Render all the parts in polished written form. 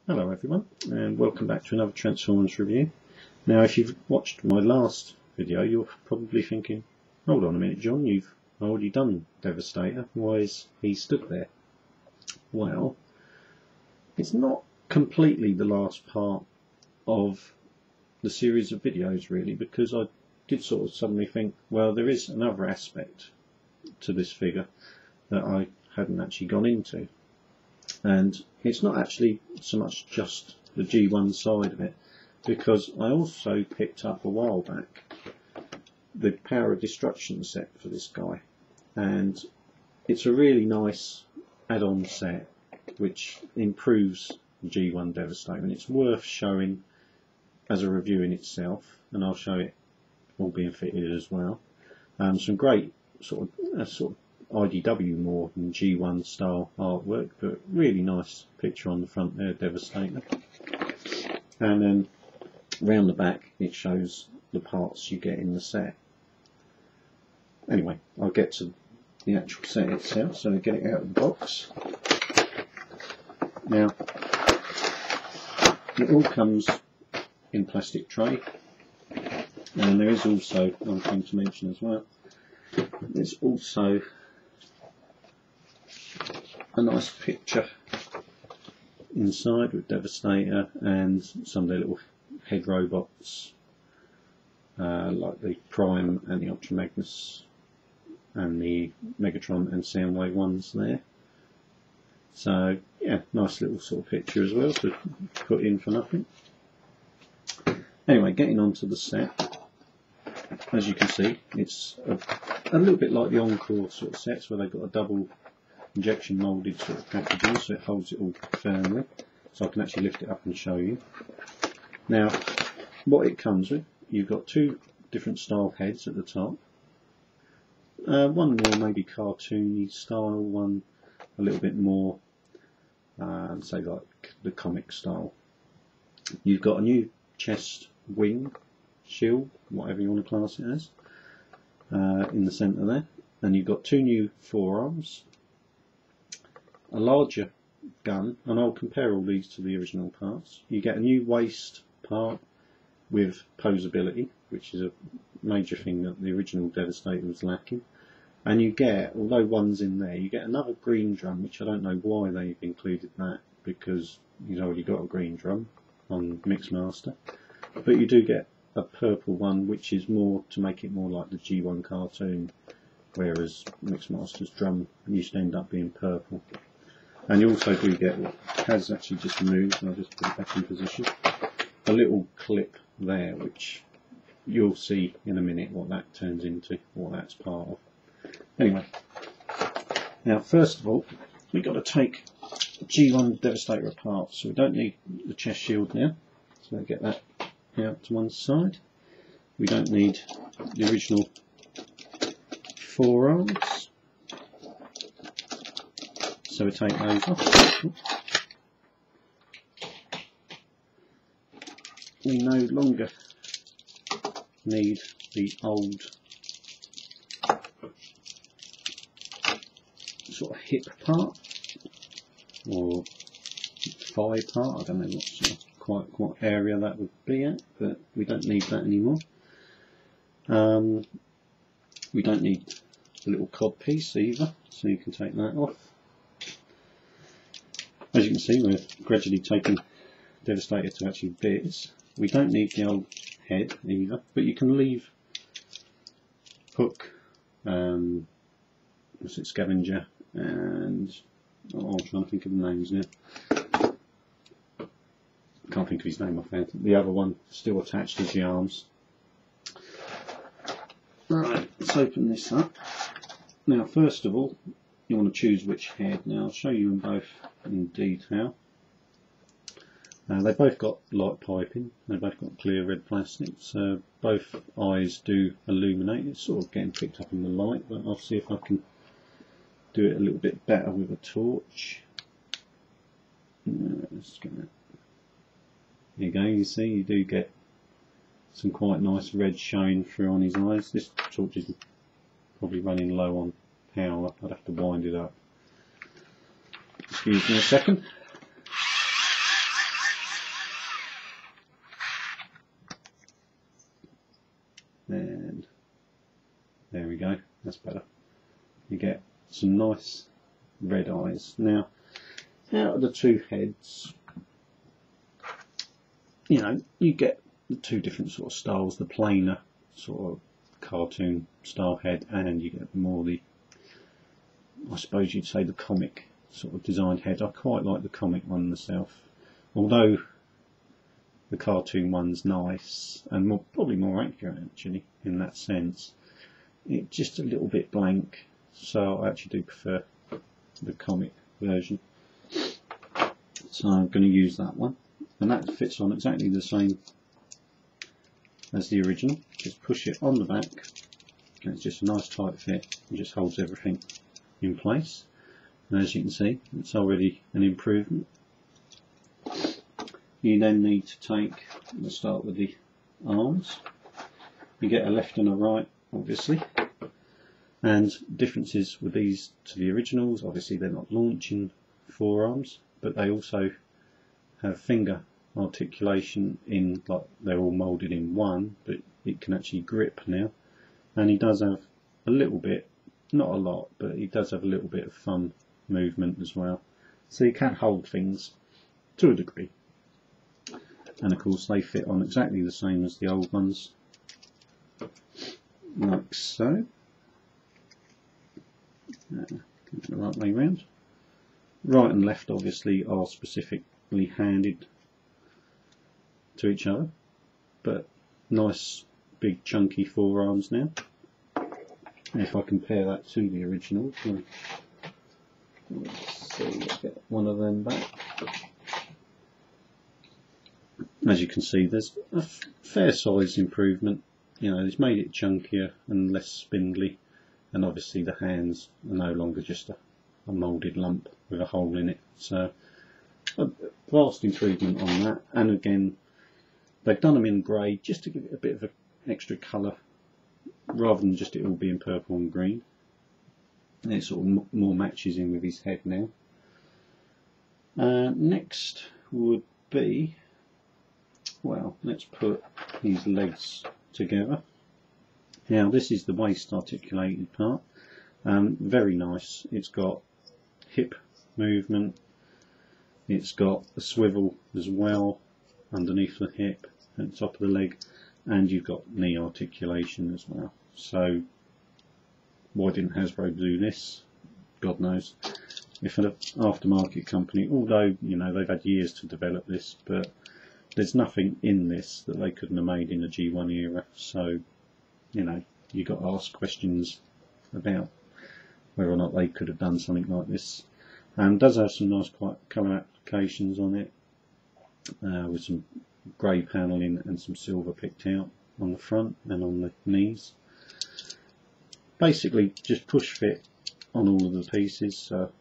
Hello everyone, and welcome back to another Transformers review. Now if you've watched my last video, you're probably thinking, hold on a minute John, you've already done Devastator, why is he stood there? Well, it's not completely the last part of the series of videos really, because I did sort of suddenly think, well, there is another aspect to this figure that I hadn't actually gone into. And it's not actually so much just the G1 side of it, because I also picked up a while back the Power of Destruction set for this guy, and it's a really nice add-on set which improves G1 Devastator, and it's worth showing as a review in itself, and I'll show it all being fitted as well. Some great sort of IDW more than G1 style artwork, but really nice picture on the front there, Devastator. And then round the back it shows the parts you get in the set. Anyway, I'll get to the actual set itself, so get it out of the box. Now, it all comes in plastic tray, and there is also one thing to mention as well. There's also a nice picture inside with Devastator and some of their little head robots, like the Prime and the Ultra Magnus and the Megatron and Soundwave ones there. So yeah, nice little sort of picture as well to put in for nothing. Anyway, getting on to the set, as you can see, it's a little bit like the Encore sort of sets where they've got a double injection moulded sort of packaging, so it holds it all firmly, so I can actually lift it up and show you. Now, what it comes with, you've got two different style heads at the top, one more maybe cartoony style, one a little bit more say like the comic style. You've got a new chest wing, shield, whatever you want to class it as, in the centre there, and you've got two new forearms, a larger gun, and I'll compare all these to the original parts. You get a new waist part with posability, which is a major thing that the original Devastator was lacking, and you get, although one's in there, you get another green drum, which I don't know why they've included that, because he's already got a green drum on Mixmaster, but you do get a purple one, which is more to make it more like the G1 cartoon, whereas Mixmaster's drum used to end up being purple. And you also do get, what has actually just moved, and I'll just put it back in position, a little clip there, which you'll see in a minute what that turns into, what that's part of. Anyway, now first of all, we've got to take G1 Devastator apart, so we don't need the chest shield now, so I'll get that out to one side. We don't need the original forearms, so we take those off. We no longer need the old sort of hip part or thigh part, I don't know what sort of quite what area that would be at, but we don't need that anymore. We don't need the little cod piece either, so you can take that off. As you can see, we're gradually taking Devastator to actually bits. We don't need the old head either, but you can leave Hook, what's it, Scavenger, and I'm trying to think of the names now. Can't think of his name offhand. The other one still attached to the arms. Right, let's open this up. Now, first of all, you want to choose which head. Now, I'll show you them both in detail. They've both got light piping. They've both got clear red plastic. So both eyes do illuminate. It's sort of getting picked up in the light, but I'll see if I can do it a little bit better with a torch. Let's get that. There you go, you see, you do get some quite nice red showing through on his eyes. This torch is probably running low on power, I'd have to wind it up. Excuse me a second. and there we go, that's better. You get some nice red eyes. Now, out of the two heads, you know, you get the two different sort of styles, the plainer sort of cartoon style head, and you get more the, I suppose you'd say, the comic sort of designed head. I quite like the comic one myself, although the cartoon one's nice and more, probably more accurate actually in that sense. It's just a little bit blank, so I actually do prefer the comic version. So I'm going to use that one, and that fits on exactly the same as the original. Just push it on the back, and it's just a nice tight fit and just holds everything in place. And as you can see, it's already an improvement. You then need to take, let's start with the arms. You get a left and a right, obviously, and differences with these to the originals, obviously they're not launching forearms, but they also have finger articulation in, like, they're all moulded in one, but it can actually grip now. And he does have a little bit, not a lot, but he does have a little bit of thumb movement as well, so you can hold things to a degree. And of course they fit on exactly the same as the old ones, like so. The right way round. Right and left obviously are specifically handed to each other, but nice big chunky forearms now. And if I compare that to the original, let's see, let's get one of them back. As you can see, there's a fair size improvement. You know, it's made it chunkier and less spindly, and obviously the hands are no longer just a moulded lump with a hole in it. So a vast improvement on that. And again, they've done them in grey just to give it a bit of an extra colour, rather than just it all being purple and green. And it sort of more matches in with his head now. Next would be, well, let's put his legs together. Now this is the waist articulated part. Very nice. It's got hip movement, it's got a swivel as well underneath the hip at the top of the leg, and you've got knee articulation as well. So why didn't Hasbro do this? God knows. If an aftermarket company, although you know they've had years to develop this, but there's nothing in this that they couldn't have made in the G1 era. So you know, you got to ask questions about whether or not they could have done something like this. Does have some nice colour applications on it, with some grey paneling and some silver picked out on the front and on the knees. Basically just push fit on all of the pieces. So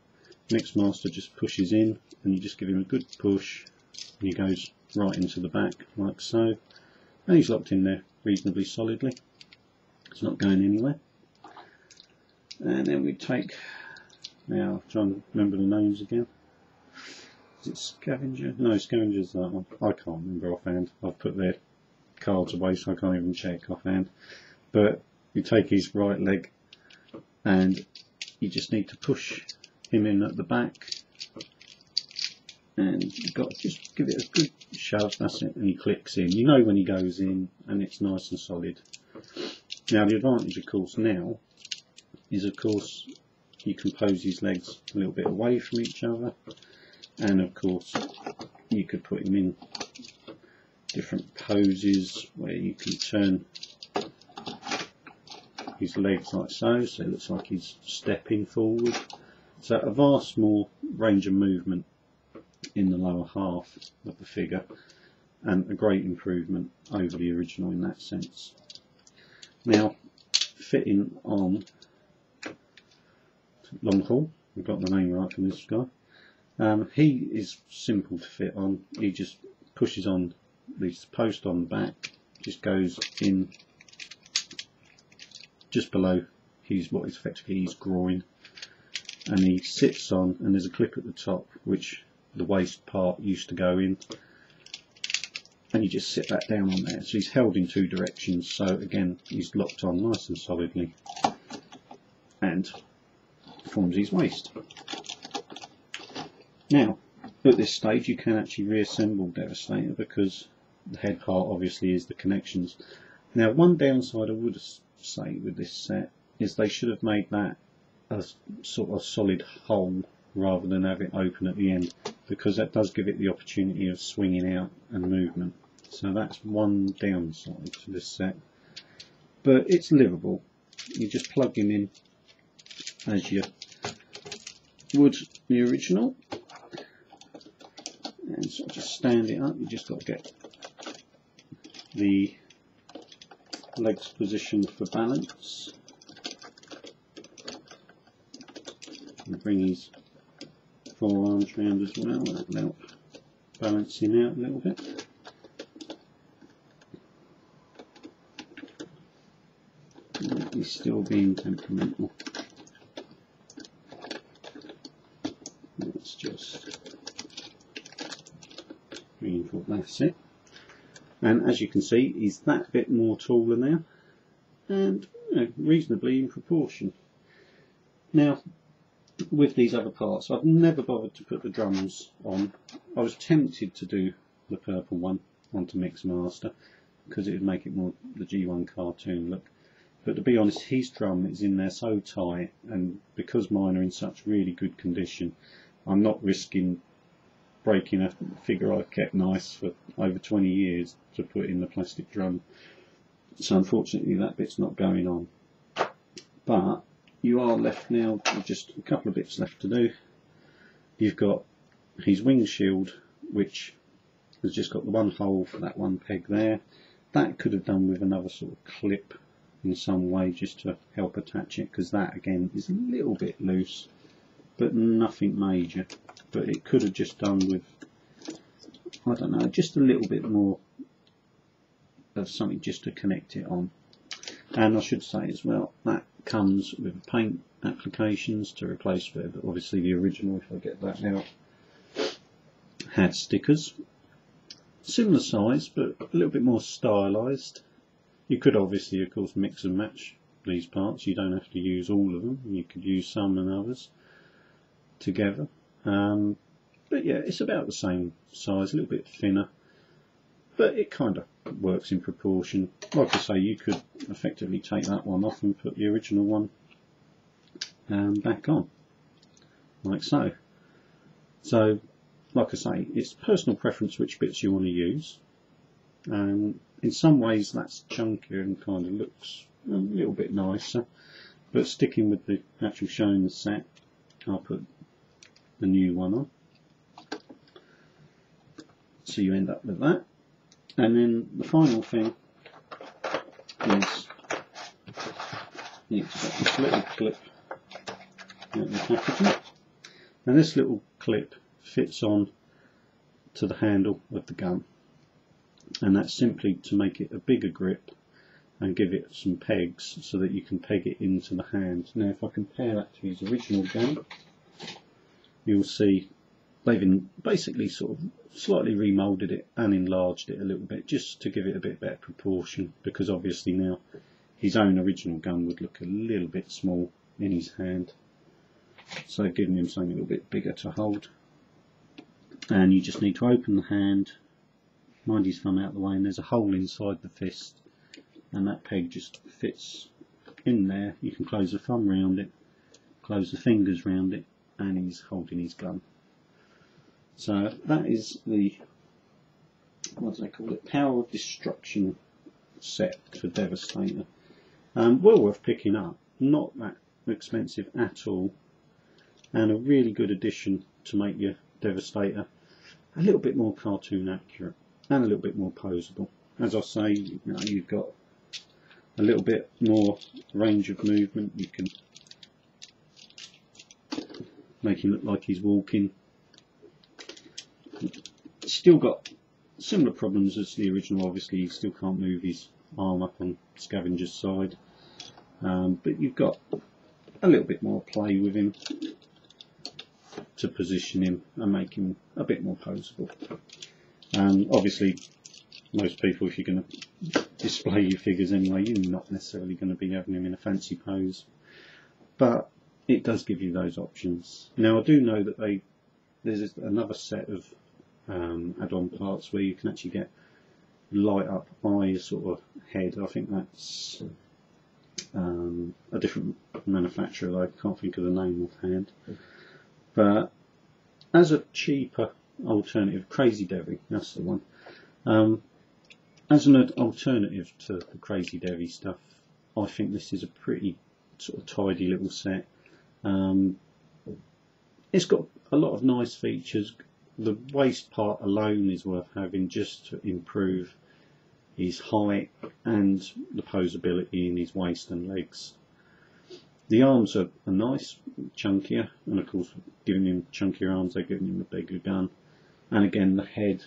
Mixmaster just pushes in and you just give him a good push and he goes right into the back like so, and he's locked in there reasonably solidly. It's not going anywhere. And then we take, now trying to remember the names again. Is it Scavenger? No, Scavenger's that one. I can't remember offhand. I've put their cards away so I can't even check offhand. But you take his right leg and you just need to push him in at the back, and you've got to just give it a good shove, that's it, and he clicks in. You know when he goes in and it's nice and solid. Now the advantage of course now is of course you can pose his legs a little bit away from each other, and of course you could put him in different poses where you can turn his legs like so, so it looks like he's stepping forward. So a vast more range of movement in the lower half of the figure, and a great improvement over the original in that sense. Now fitting on Long Haul, I've got the name right from this guy. He is simple to fit on. He just pushes on this post on the back, just goes in just below his, what is effectively his groin, and he sits on, and there's a clip at the top which the waist part used to go in, and you just sit that down on there. So he's held in two directions, so again he's locked on nice and solidly and forms his waist. Now at this stage you can actually reassemble Devastator, because the head part obviously is the connections. Now one downside I would say with this set is they should have made that a sort of solid hole rather than have it open at the end, because that does give it the opportunity of swinging out and movement. So that's one downside to this set, but it's livable. You just plug him in as you would the original and sort of just stand it up. You just got to get the legs positioned for balance and bring his forearms round as well. That'll help balancing out a little bit. He's still being temperamental. Let's just reinforce. That's it. And as you can see, he's that bit more taller now, and reasonably in proportion. Now, with these other parts, I've never bothered to put the drums on. I was tempted to do the purple one onto Mixmaster because it would make it more the G1 cartoon look. But to be honest, his drum is in there so tight, and because mine are in such really good condition, I'm not risking breaking a figure I've kept nice for over 20 years to put in the plastic drum. So unfortunately that bit's not going on. But you are left now with just a couple of bits left to do. You've got his wing shield, which has just got the one hole for that one peg there. That could have done with another sort of clip in some way just to help attach it, because that again is a little bit loose, but nothing major. But it could have just done with, I don't know, just a little bit more of something just to connect it on. And I should say as well, that comes with paint applications to replace the, obviously the original, if I get that out, had stickers. Similar size, but a little bit more stylised. You could obviously, of course, mix and match these parts. You don't have to use all of them. You could use some and others together. But yeah, it's about the same size, a little bit thinner, but it kind of works in proportion. Like I say, you could effectively take that one off and put the original one back on, like so. So, like I say, it's personal preference which bits you want to use. In some ways that's chunkier and kind of looks a little bit nicer, but sticking with the actual showing the set, I'll put the new one on. So you end up with that. And then the final thing is you've got this little clip out the packaging. And this little clip fits on to the handle of the gun. And that's simply to make it a bigger grip and give it some pegs so that you can peg it into the hand. Now if I compare that to his original gun, you'll see they've basically sort of slightly remoulded it and enlarged it a little bit just to give it a bit better proportion, because obviously now his own original gun would look a little bit small in his hand, so giving him something a little bit bigger to hold. And you just need to open the hand, mind his thumb out of the way, and there's a hole inside the fist, and that peg just fits in there. You can close the thumb round it, close the fingers round it, and he's holding his gun. So that is the, what do they call it, Power of Destruction set for Devastator. Well worth picking up, not that expensive at all, and a really good addition to make your Devastator a little bit more cartoon accurate and a little bit more posable. As I say, you know, you've got a little bit more range of movement. You can make him look like he's walking. Still got similar problems as the original. Obviously, you still can't move his arm up on Scavenger's side, but you've got a little bit more play with him to position him and make him a bit more posable. Obviously, most people, if you're going to display your figures anyway, you're not necessarily going to be having them in a fancy pose, but it does give you those options. Now I do know that there's another set of add-on parts where you can actually get light up eye sort of head. I think that's a different manufacturer, though I can't think of the name offhand. But as a cheaper alternative, Crazy Devi, that's the one. As an alternative to the Crazy Devi stuff, I think this is a pretty sort of tidy little set. It's got a lot of nice features. The waist part alone is worth having just to improve his height and the posability in his waist and legs. The arms are nice, chunkier, and of course giving him chunkier arms, they're giving him a bigger gun. And again, the head,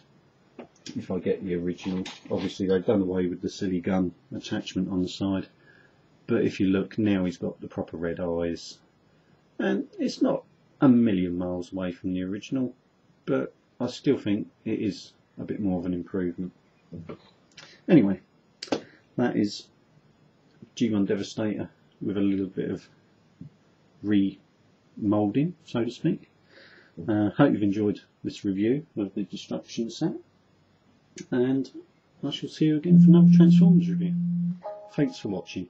if I get the original, obviously they've done away with the silly gun attachment on the side, but if you look now, he's got the proper red eyes, and it's not a million miles away from the original, but I still think it is a bit more of an improvement. Anyway, that is G1 Devastator with a little bit of remoulding, so to speak. Hope you've enjoyed this review of the Destruction set, and I shall see you again for another Transformers review. Thanks for watching.